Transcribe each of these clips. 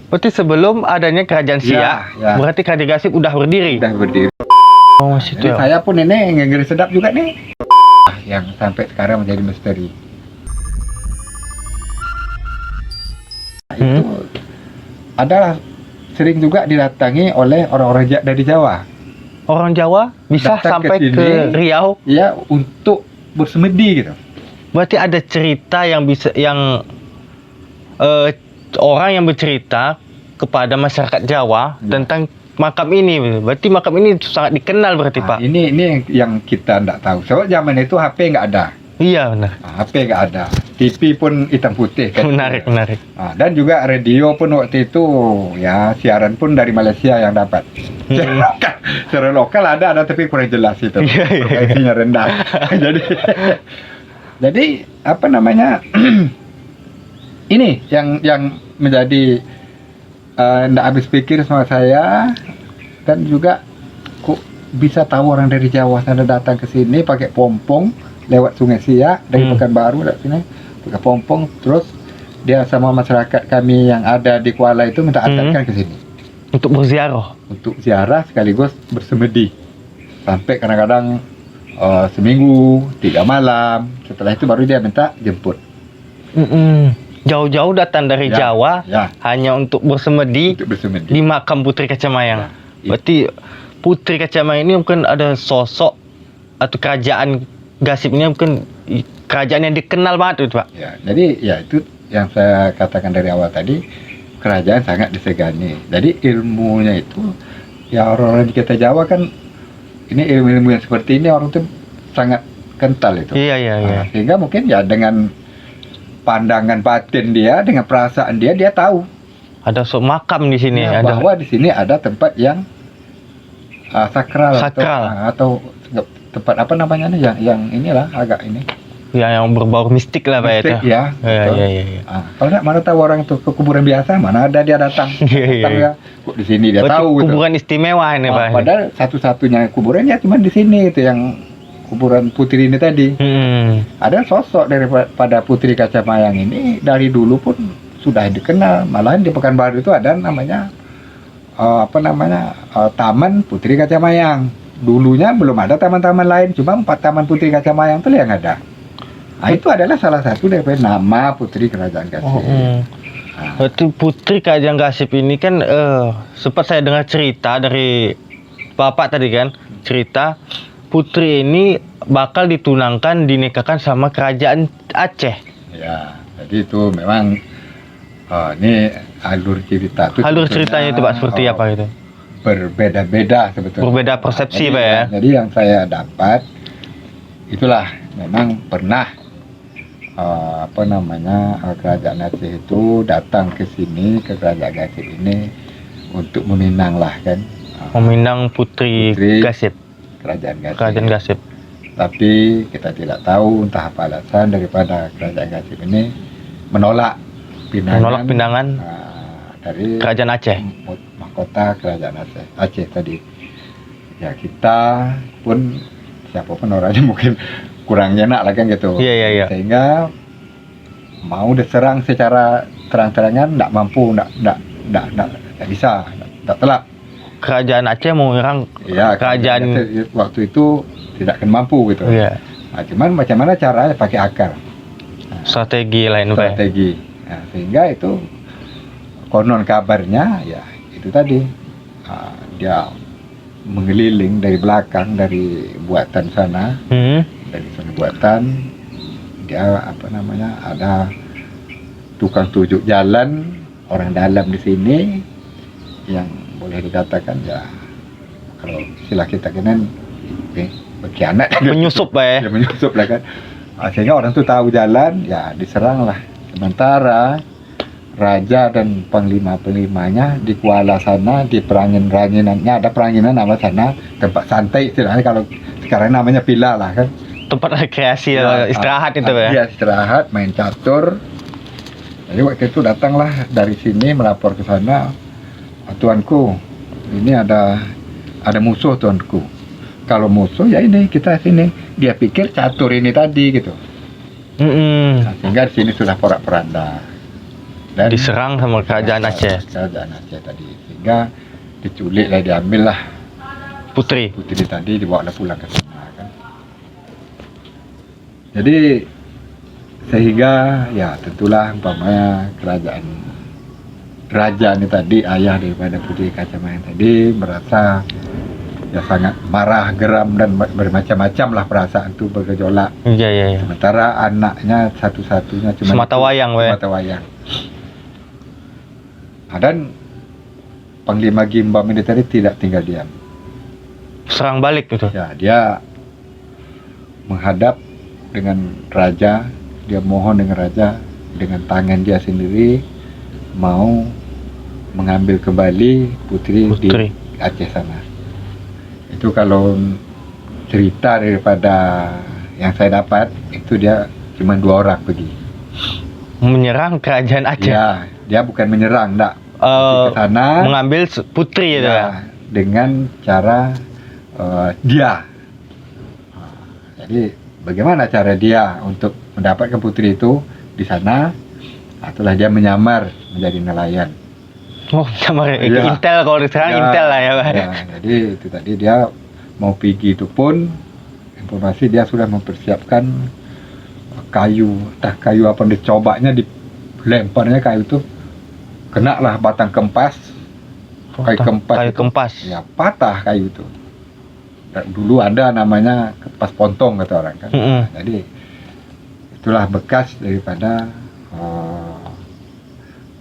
Berarti sebelum adanya kerajaan Siak, ya. berarti kerajaan Gasib udah berdiri. Udah berdiri. Oh, situ Jadi ya. saya pun ini ngeri sedap juga nih. Yang sampai sekarang menjadi misteri. Itu adalah sering juga didatangi oleh orang-orang dari Jawa. Orang Jawa bisa Datang sampai ke ke sini. Riau. Ya, untuk bersemedi gitu. Berarti ada cerita yang bisa orang yang bercerita kepada masyarakat Jawa tentang makam ini. Berarti makam ini sangat dikenal berarti, Pak. Ini yang kita nggak tahu. Soalnya zaman itu HP nggak ada. Iya, benar. HP nggak ada. TV pun hitam putih kan. Menarik. Dan juga radio pun waktu itu ya siaran pun dari Malaysia yang dapat. Secara lokal ada tapi kurang jelas itu. Frekuensinya rendah. jadi apa namanya? Ini yang menjadi nggak habis pikir sama saya, dan juga kok bisa tahu orang dari Jawa sana datang ke sini pakai pompong lewat Sungai Siak dari Pekanbaru dari sini pakai pompong, terus dia sama masyarakat kami yang ada di Kuala itu minta antarkan ke sini Untuk berziarah. untuk ziarah sekaligus bersemedi sampai kadang-kadang seminggu 3 malam. Setelah itu baru dia minta jemput. Jauh-jauh datang dari Ya, Jawa ya. hanya untuk bersemedi Untuk bersemedi. di makam Putri Kacamayang. Ya. Berarti Putri Kacamayang ini mungkin ada sosok atau kerajaan Gasib ini mungkin kerajaan yang dikenal banget itu, Pak. Ya, jadi ya itu yang saya katakan dari awal tadi, kerajaan sangat disegani. Jadi ilmunya itu ya orang-orang di kita Jawa kan ini ilmu-ilmu yang seperti ini orang tuh sangat kental itu. Iya. Sehingga mungkin ya dengan pandangan batin dia, dengan perasaan dia tahu Ada makam di sini, ya, ada bahwa di sini ada tempat yang sakral. Atau tempat apa namanya nih yang inilah agak ini. yang berbau mistik lah, Pak, itu. Mistik, ya. Iya. Kalau nggak, mana tahu orang itu ke kuburan biasa, mana ada dia datang. Datang ya. Kok di sini dia Berarti tahu gitu. kuburan istimewa ini, Pak. Padahal satu-satunya kuburan ya cuma di sini itu yang kuburan Putri ini tadi. Ada sosok daripada Putri Kacamayang ini dari dulu pun sudah dikenal. Malahan di Pekanbaru itu ada namanya Taman Putri Kacamayang. Dulunya belum ada taman-taman lain, cuma 4 taman Putri Kacamayang itu yang ada. Nah, itu adalah salah satu dari nama Putri Kerajaan Gasib. Berarti Putri Kerajaan Gasib ini kan sempat saya dengar cerita dari Bapak tadi kan, cerita Putri ini bakal ditunangkan, dinikahkan sama Kerajaan Aceh. Ya, jadi itu memang ini alur cerita itu. Alur ceritanya itu, Pak, seperti apa itu? Berbeda-beda sebetulnya. Berbeda persepsi, Jadi, Pak, ya. Jadi yang saya dapat itulah memang pernah Kerajaan Aceh itu datang ke sini, ke Kerajaan Gasib ini untuk meminang lah kan. Meminang Putri Gasib. Kerajaan Kerajaan Gasib. Tapi kita tidak tahu entah apa alasan daripada Kerajaan Gasib ini menolak pinangan dari Kerajaan Aceh. mahkota Kerajaan Aceh tadi. Ya kita pun siapapun orangnya mungkin kurang enak lah kan gitu. Iya. Sehingga mau diserang secara terang-terangan nggak mampu, nggak bisa, nggak telak. Kerajaan Aceh mau menyerang kerajaan waktu itu tidak akan mampu gitu. Iya. Nah, cuman macam mana caranya pakai akal. Strategi lain, Pak. Strategi. Nah, sehingga itu konon kabarnya ya itu tadi dia mengeliling dari belakang dari buatan sana. Dari sana buatan dia ada tukang tunjuk jalan orang dalam di sini yang boleh dikatakan ya kalau istilah kita kan berkhianat, Menyusup, Pak, ya. Ya menyusup lah kan. Sehingga orang tuh tahu jalan ya diserang lah. Sementara raja dan panglima-panglimanya di Kuala sana di ranginannya ada peranginan nama sana, tempat santai istilahnya, kalau sekarang namanya villa lah kan. Tempat rekreasi, istirahat itu, Pak. Iya, istirahat, main catur. Jadi waktu itu datanglah dari sini melapor ke sana, tuanku, ini ada musuh tuanku. Kalau musuh ya ini kita sini. Dia pikir catur ini tadi gitu. Nah, sehingga di sini sudah porak-poranda. Dan diserang sama kerajaan Aceh. Kerajaan Aceh tadi, sehingga diculik lah, diambil lah Putri. putri tadi, dibawa lah pulang ke sana kan. Jadi sehingga ya tentulah umpamanya kerajaan raja ini tadi, ayah daripada Putri Kacamayang tadi merasa ya sangat marah, geram, dan bermacam-macam lah perasaan itu bergejolak. Iya iya iya. Sementara anaknya satu-satunya cuma Semata wayang, we. semata wayang. Nah, dan Panglima Gimbal militer tidak tinggal diam. Serang balik gitu. Ya, dia menghadap dengan raja, dia mohon dengan raja dengan tangan dia sendiri mau mengambil kembali putri di Aceh sana. Itu kalau cerita daripada yang saya dapat, itu dia cuma 2 orang pergi. Menyerang kerajaan Aceh. Ya, dia bukan menyerang, enggak. Ke sana Mengambil putri itu ya. ya, dengan cara dia. Jadi bagaimana cara dia untuk mendapatkan putri itu di sana? Setelah dia menyamar menjadi nelayan. Oh, sama Ya. Intel kalau sekarang Ya, Intel lah ya, Pak. ya, jadi itu tadi dia mau pergi itu pun informasi dia sudah mempersiapkan kayu, entah kayu apa, dicobanya, dilemparnya kayu itu, kena lah batang kempas, Kayu kempas. ya patah kayu itu. Dan dulu ada namanya kempas pontong kata orang kan. Mm-mm. Jadi itulah bekas daripada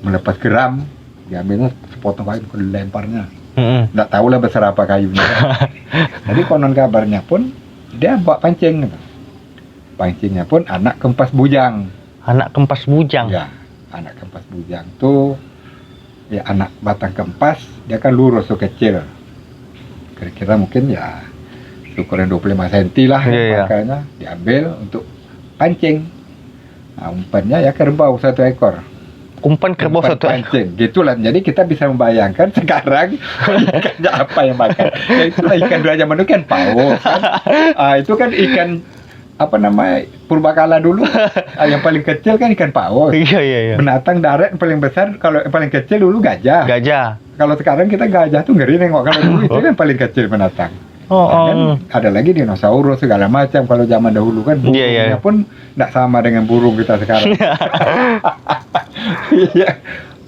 melepas geram, diambilnya sepotong kayu, dilemparnya. Mm-mm. Nggak tahu lah besar apa kayunya. Jadi konon kabarnya pun dia bawa pancing gitu. Pancingnya pun anak kempas bujang. Anak kempas bujang. Ya, anak kempas bujang tuh ya anak batang kempas, dia kan lurus tuh, kecil. Kira-kira mungkin ya ukuran 25 cm lah, Iya, iya. makanya diambil untuk pancing. Nah, umpannya ya kerbau 1 ekor. Umpan kerbau Umpan 1 ekor. pancing. Gitulah. Jadi kita bisa membayangkan sekarang ikannya apa yang makan. Ya itulah ikan dua zaman dulu kan paus kan. Itu kan ikan apa namanya purbakala dulu. Yang paling kecil kan ikan paus. Iya iya iya. Binatang darat yang paling besar, kalau yang paling kecil dulu gajah. Gajah. Kalau sekarang kita gajah tuh ngeri nengok, kalau dulu itu kan paling kecil binatang. Oh, Dan ada lagi dinosaurus segala macam. Kalau zaman dahulu kan burungnya Iya, iya. pun tidak sama dengan burung kita sekarang. Iya.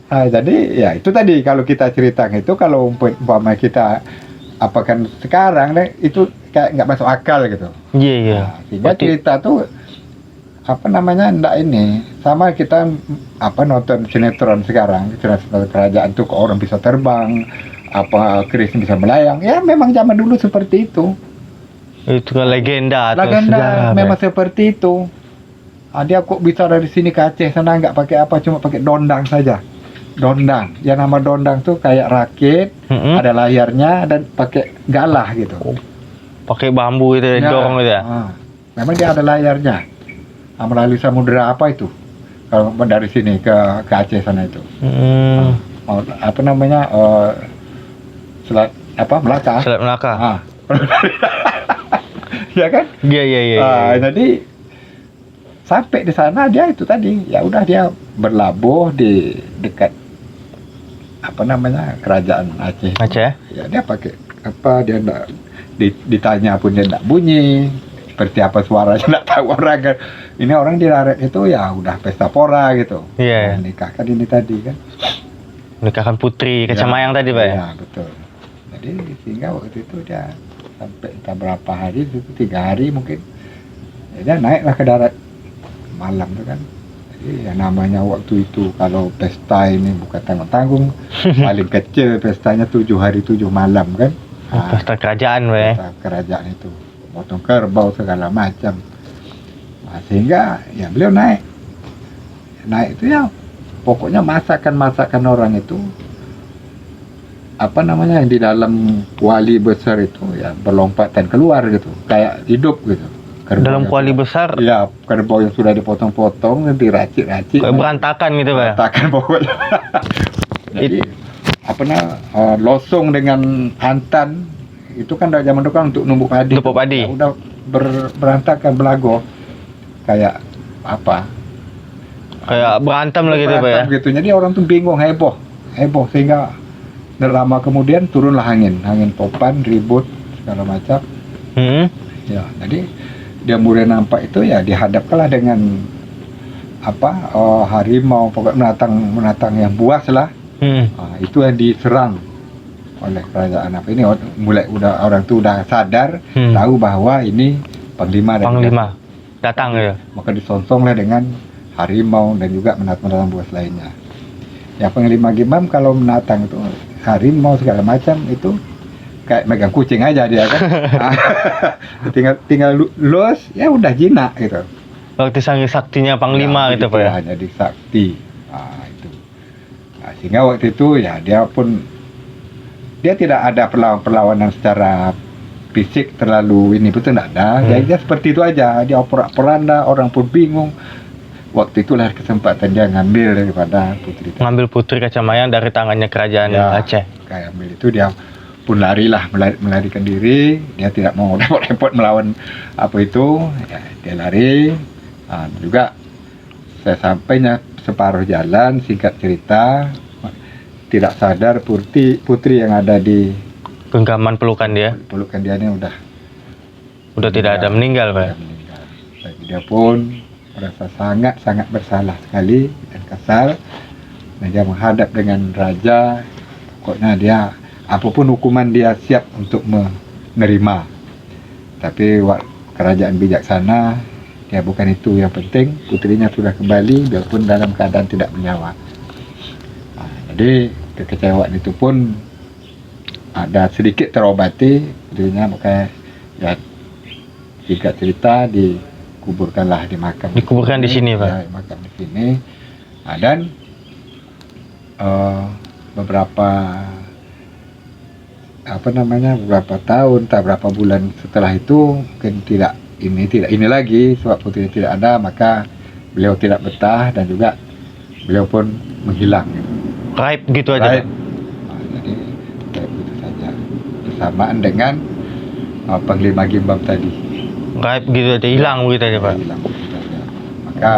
Nah, jadi ya itu tadi kalau kita cerita itu, kalau umpama kita apakan sekarang itu kayak nggak masuk akal gitu. Iya iya. Nah, sehingga cerita tuh apa namanya, ndak ini sama kita apa nonton sinetron sekarang, sinetron kerajaan tuh kok orang bisa terbang, apa keris bisa melayang. Ya memang zaman dulu seperti itu. Itu kan legenda atau Legenda sejarah. memang seperti itu. Dia kok bisa dari sini ke Aceh sana nggak pakai apa, cuma pakai dondang saja. Dondang. Ya nama dondang tuh kayak rakit, Mm-mm. ada layarnya dan pakai galah gitu. Pakai bambu itu Ya, dorong gitu ya. Memang dia ada layarnya. Melalui samudera apa itu? Kalau dari sini ke Aceh sana itu. Hmm. Apa namanya? Selat apa? Melaka. Selat Melaka. Ya kan? Iya iya iya. Jadi sampai di sana dia itu tadi, ya udah dia berlabuh di dekat apa namanya kerajaan Aceh. Aceh. Ya dia pakai apa, dia enggak ditanya pun dia enggak bunyi, seperti apa suaranya enggak tahu orang kan. Ini orang di Laret itu ya udah pesta pora gitu. Iya. Nah, nikahkan ini tadi kan. Nikahkan putri Kacamayang tadi, Pak. Ya betul. Jadi sehingga waktu itu dia sampai entah berapa hari, itu 3 hari mungkin. Ya, dia naiklah ke darat malam tuh kan. Jadi yang namanya waktu itu kalau pesta ini bukan tanggung-tanggung, paling kecil pestanya 7 hari 7 malam kan. Pesta kerajaan, Pak. Pesta kerajaan itu, potong kerbau segala macam. Nah, sehingga ya beliau naik itu ya pokoknya masakan orang itu apa namanya yang di dalam kuali besar itu ya berlompatan keluar gitu, kayak hidup gitu. Kerbau Dalam yang kuali sudah- besar Ya, kerbau yang sudah dipotong-potong, diracik-racik. kayak berantakan gitu, Pak. Berantakan pokoknya. Jadi apa losong dengan hantan itu kan dari zaman dulu kan untuk numbuk padi. Numbuk padi. Ya, udah berantakan belago kayak apa Kayak berantem lah gitu Pak ya. Berantem gitu. Jadi orang tuh bingung, heboh sehingga tidak lama kemudian turunlah angin topan, ribut segala macam. Ya, jadi dia mulai nampak itu ya dihadapkanlah dengan harimau, pokoknya menatang yang buas lah. Itu yang diserang oleh kerajaan ini. Mulai orang tuh udah sadar, tahu bahwa ini Panglima datang ya. Maka disonsonglah dengan harimau dan juga menatang buas lainnya. Ya Panglima Gimam kalau menatang itu harimau segala macam itu kayak megang kucing aja dia kan. tinggal los ya udah jinak gitu. Waktu sangi saktinya Panglima ya, gitu Pak ya. Jadi sakti. Itu. Sehingga waktu itu ya dia tidak ada perlawanan secara fisik terlalu ini, betul tidak ada. Dia seperti itu aja. Dia porak-poranda, orang pun bingung. Waktu itulah kesempatan dia ngambil daripada putri. Ngambil putri Kacamayang dari tangannya kerajaan Aceh. Kayak ambil itu dia pun melarikan diri. Dia tidak mau repot-repot melawan ya, dia lari. Juga saya sampainya separuh jalan, singkat cerita, tidak sadar putri yang ada di genggaman pelukan dia ini udah tidak ada, meninggal Pak. Tapi dia pun merasa sangat bersalah sekali dan kesal. Dan dia menghadap dengan raja. Pokoknya dia apapun hukuman dia siap untuk menerima. Tapi kerajaan bijaksana, ya bukan itu yang penting. Putrinya sudah kembali, biarpun dalam keadaan tidak bernyawa. Jadi kekecewaan itu pun ada sedikit terobati putrinya, makanya ya jika cerita dikuburkanlah di makam. Dikuburkan di sini Pak. Ya, makam di sini. Dan beberapa tahun, berapa bulan setelah itu mungkin tidak ini lagi, sebab putrinya tidak ada, maka beliau tidak betah dan juga beliau pun menghilang. Raib gitu aja. Jadi kayak gitu saja. Bersamaan dengan Panglima Gimbam tadi. Raib gitu aja, hilang begitu aja Pak. Hilang begitu aja. Maka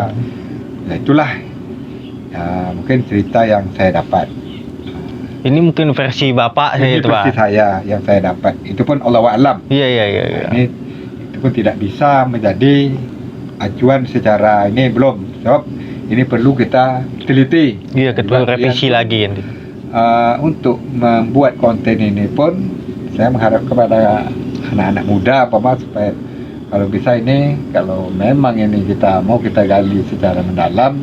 ya itulah ya, mungkin cerita yang saya dapat. Ini mungkin versi Bapak ini itu Pak. Versi saya yang saya dapat. Itu pun Allahu a'lam. Iya. Ini itu pun tidak bisa menjadi acuan secara ini belum. Sebab ini perlu kita teliti. Iya, ketua revisi lagi nanti. Untuk membuat konten ini pun saya mengharap kepada anak-anak muda supaya kalau bisa ini, kalau memang ini kita gali secara mendalam,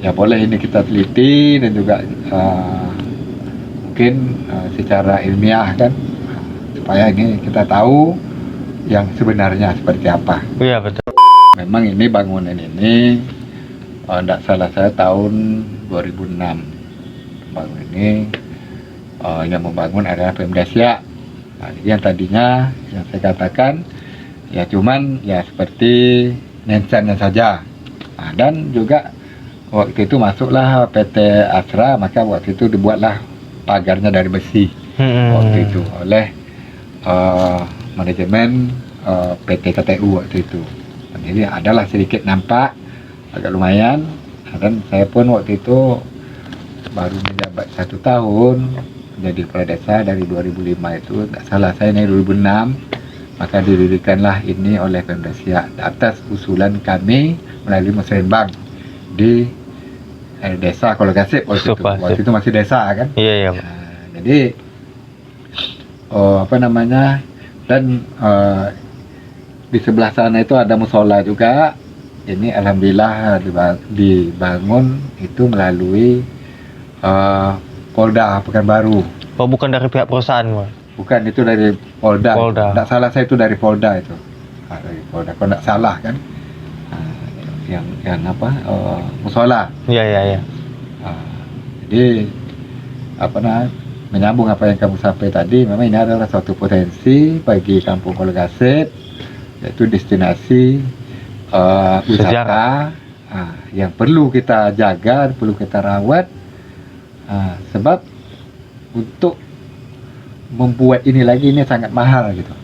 ya boleh ini kita teliti dan juga mungkin secara ilmiah kan, supaya ini kita tahu yang sebenarnya seperti apa. Iya betul. Memang ini bangunan ini tidak salah saya tahun 2006 bangun ini. Yang membangun adalah Pemda Siak. Yang tadinya yang saya katakan ya cuman ya seperti nencannya saja. Dan juga waktu itu masuklah PT Asra, maka waktu itu dibuatlah pagarnya dari besi. Waktu itu oleh manajemen PT KTU waktu itu. Jadi adalah sedikit nampak agak lumayan. Dan saya pun waktu itu baru menjabat 1 tahun menjadi kepala desa dari 2005 itu, tak salah saya ini 2006, maka didirikanlah ini oleh Pemda Siak atas usulan kami melalui musrenbang di desa Kolokasip waktu itu masih desa kan. Iya. Jadi dan di sebelah sana itu ada musola juga. Ini alhamdulillah dibangun itu melalui Polda Pekanbaru. Oh, bukan dari pihak perusahaan Pak? Bukan, itu dari Polda. Tak salah saya itu dari Polda itu. Dari Polda, kalau tak salah kan. Yang musola. Iya. Jadi menyambung apa yang kamu sampai tadi, memang ini adalah suatu potensi bagi Kampung Kolokasip, yaitu destinasi wisata yang perlu kita jaga, perlu kita rawat, sebab untuk membuat ini lagi ini sangat mahal gitu.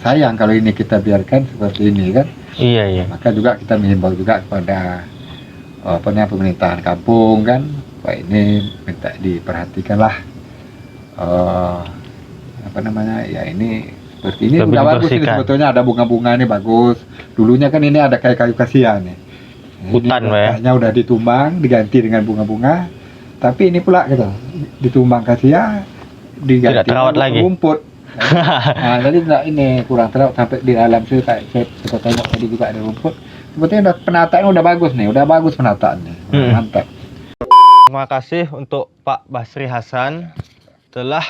Sayang kalau ini kita biarkan seperti ini kan. Iya. Maka juga kita mengimbau juga kepada pemerintahan kampung kan, Pak ini minta diperhatikan lah. Ya ini seperti ini Lebih udah bagus ini dibersihkan. sebetulnya, ada bunga-bunga ini bagus. Dulunya kan ini ada kayu-kayu kasia nih. Hutan, ini ya. kayaknya udah ditumbang, diganti dengan bunga-bunga. Tapi ini pula gitu, ditumbang kasia, diganti Tidak terawat dengan lagi. rumput. Nah, jadi enggak ini kurang terawat sampai di dalam sih kayak saya tengok tadi juga ada rumput. Sebetulnya udah penataan udah bagus nih, udah bagus penataannya. Mantap. Terima kasih untuk Pak Basri Hasan telah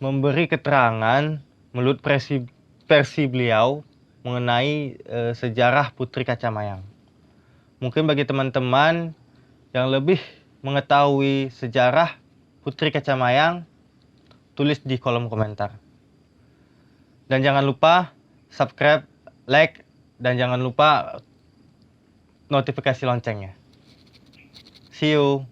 memberi keterangan menurut versi beliau mengenai sejarah Putri Kacamayang. Mungkin bagi teman-teman yang lebih mengetahui sejarah Putri Kacamayang, tulis di kolom komentar. Dan jangan lupa subscribe, like, dan jangan lupa notifikasi loncengnya. See you.